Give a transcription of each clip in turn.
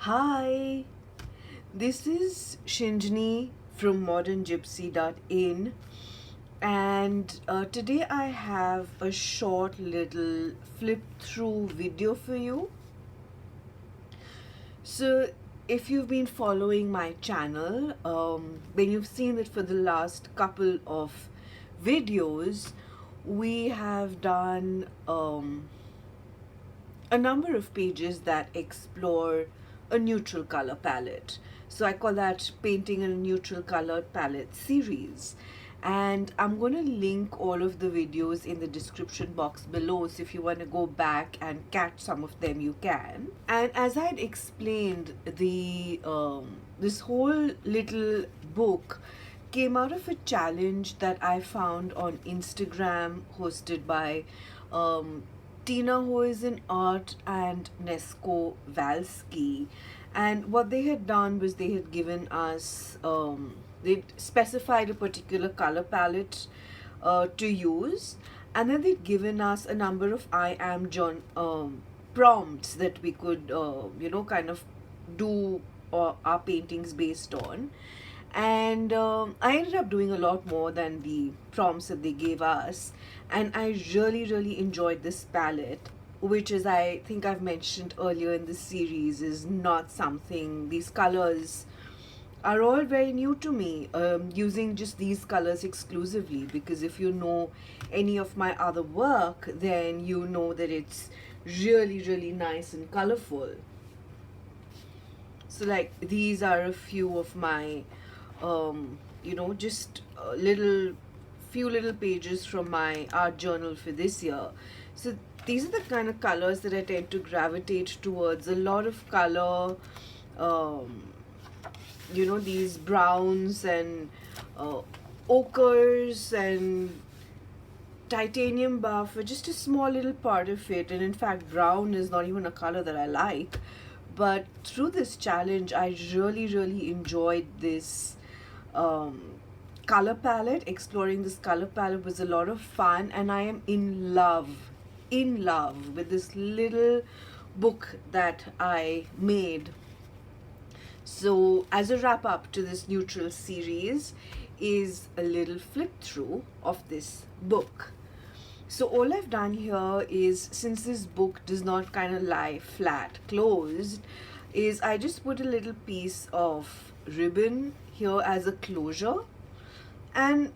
Hi, this is Shinjini from moderngypsy.in, and today I have a short little flip through video for you. So, if you've been following my channel, then you've seen that for the last couple of videos, we have done a number of pages that explore a neutral color palette. So I call that Painting in a Neutral Color Palette series. And I'm going to link all of the videos in the description box below. So if you want to go back and catch some of them, you can. And as I had explained, this whole little book came out of a challenge that I found on Instagram, hosted by Tina Hoizen Art and Nesko Valsky. And what they had done was they had given us, they'd specified a particular color palette to use, and then they'd given us a number of I am John prompts that we could, kind of do our paintings based on. And I ended up doing a lot more than the prompts that they gave us. And I really enjoyed this palette, which is, I think I've mentioned earlier in this series, is not something, these colors are all very new to me, using just these colors exclusively, because if you know any of my other work, then you know that it's really nice and colorful. So like these are a few of my just a few little pages from my art journal for this year. So these are the kind of colors that I tend to gravitate towards. A lot of color, these browns and ochres and titanium buff are just a small little part of it. And in fact, brown is not even a color that I like. But through this challenge, I really enjoyed this color palette. Exploring this color palette was a lot of fun, and I am in love with this little book that I made. So as a wrap up to this neutral series is a little flip through of this book. So all I've done here is, since this book does not kind of lie flat closed, is I just put a little piece of ribbon here as a closure and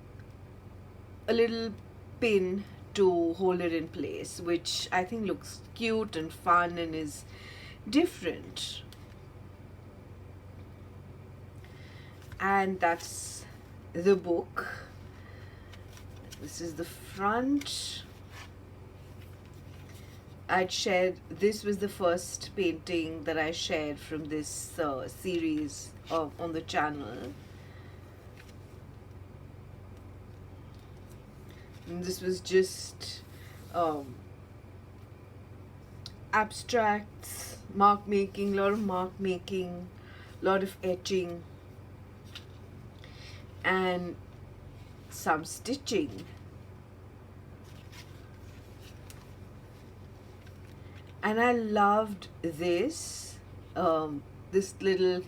a little pin to hold it in place, which I think looks cute and fun and is different. And that's the book. This is the front. I'd shared, this was the first painting that I shared from this series on the channel. And this was just abstracts, mark making, a lot of mark making, a lot of etching, and some stitching. And I loved this this little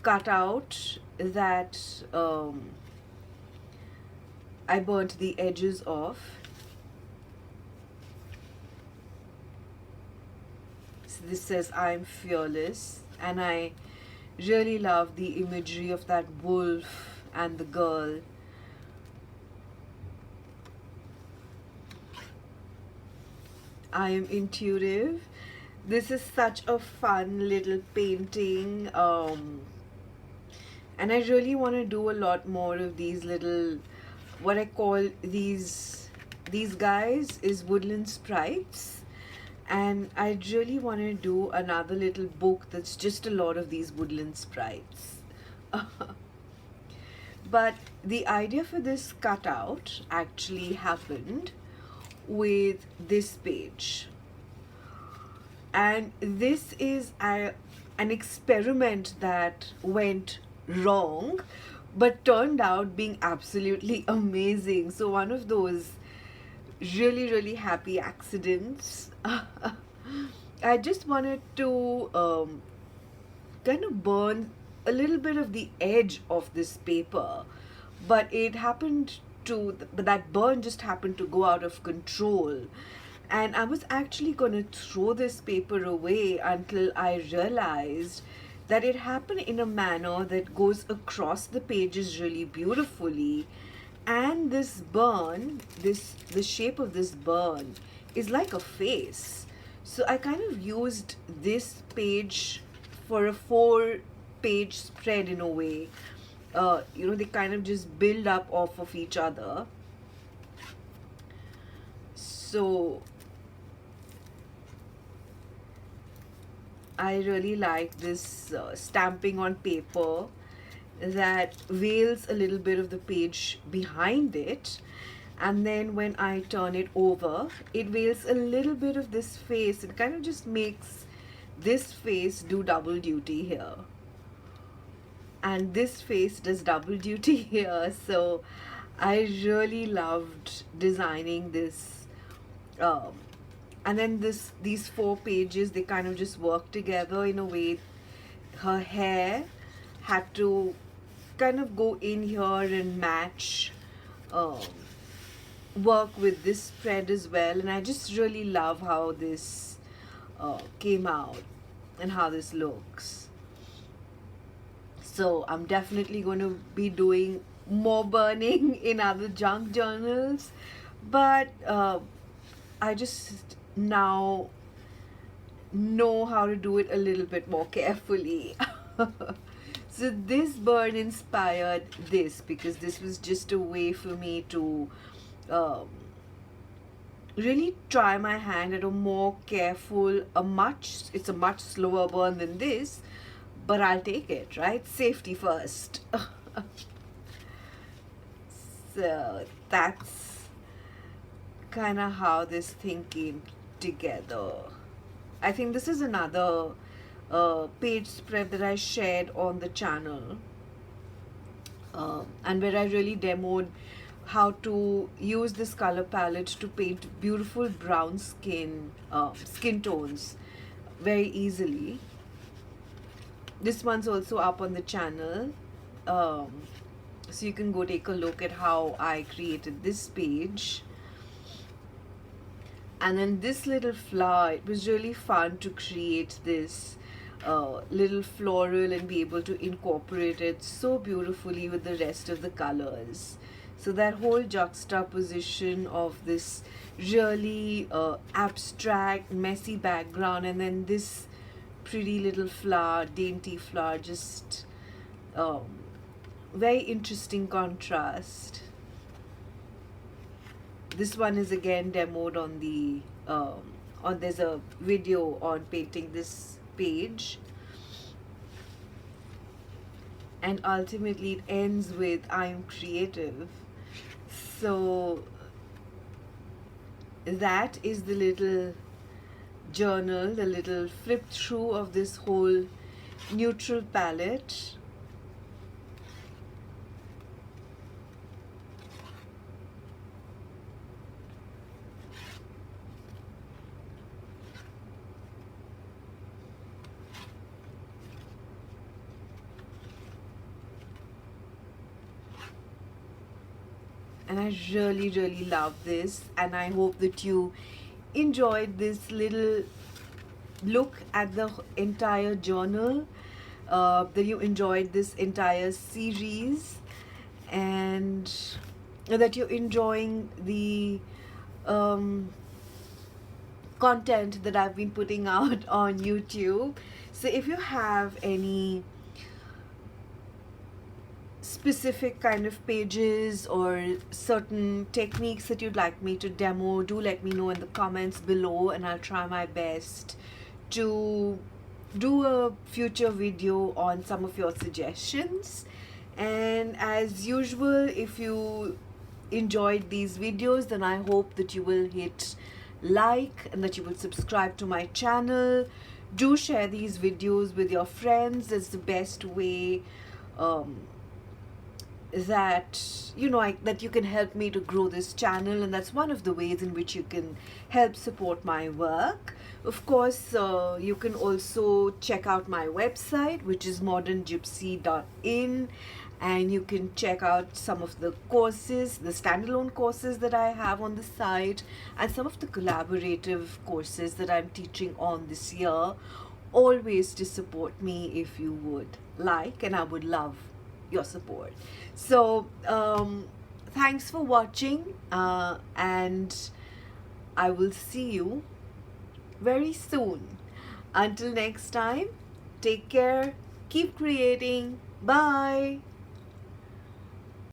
cutout that I burnt the edges off. So this says I'm fearless, and I really love the imagery of that wolf and the girl. I am intuitive. This is such a fun little painting, and I really want to do a lot more of these little, what I call these guys is woodland sprites, and I really want to do another little book that's just a lot of these woodland sprites. But the idea for this cutout actually happened with this page, and this is an experiment that went wrong but turned out being absolutely amazing. So one of those really happy accidents. I just wanted to kind of burned a little bit of the edge of this paper, but it happened to, that burn just happened to go out of control. And I was actually going to throw this paper away until I realized that it happened in a manner that goes across the pages really beautifully. And this burn, the shape of this burn is like a face. So I kind of used this page for a 4-page spread in a way. They kind of just build up off of each other. So I really like this stamping on paper that veils a little bit of the page behind it, and then when I turn it over, it veils a little bit of this face. It kind of just makes this face do double duty here, and this face does double duty here. So I really loved designing this, and then these 4 pages, they kind of just work together in a way. Her hair had to kind of go in here and match, work with this spread as well. And I just really love how this came out and how this looks. So I'm definitely going to be doing more burning in other junk journals, but I just now know how to do it a little bit more carefully. So this burn inspired this, because this was just a way for me to really try my hand at a more careful, it's a much slower burn than this, but I'll take it, right? Safety first. So that's kind of how this thing came together. I think this is another page spread that I shared on the channel, and where I really demoed how to use this color palette to paint beautiful brown skin tones very easily. This one's also up on the channel, so you can go take a look at how I created this page. And then this little flower, it was really fun to create this little floral and be able to incorporate it so beautifully with the rest of the colors. So that whole juxtaposition of this really abstract, messy background, and then this pretty little flower, dainty flower, just very interesting contrast. This one is again demoed on the there's a video on painting this page, and ultimately it ends with "I'm creative." So that is the little journal, the little flip through of this whole neutral palette. And I really, really love this, and I hope that you enjoyed this little look at the entire journal, that you enjoyed this entire series, and that you're enjoying the content that I've been putting out on YouTube. So if you have any specific kind of pages or certain techniques that you'd like me to demo, do let me know in the comments below, and I'll try my best to do a future video on some of your suggestions. And as usual, if you enjoyed these videos, then I hope that you will hit like and that you will subscribe to my channel. Do share these videos with your friends. It's the best way that that you can help me to grow this channel, and that's one of the ways in which you can help support my work. Of course, you can also check out my website, which is moderngypsy.in, and you can check out some of the courses, the standalone courses that I have on the site, and some of the collaborative courses that I'm teaching on this year. Always to support me if you would like, and I would love your support. So, thanks for watching, and I will see you very soon. Until next time, take care, keep creating. Bye.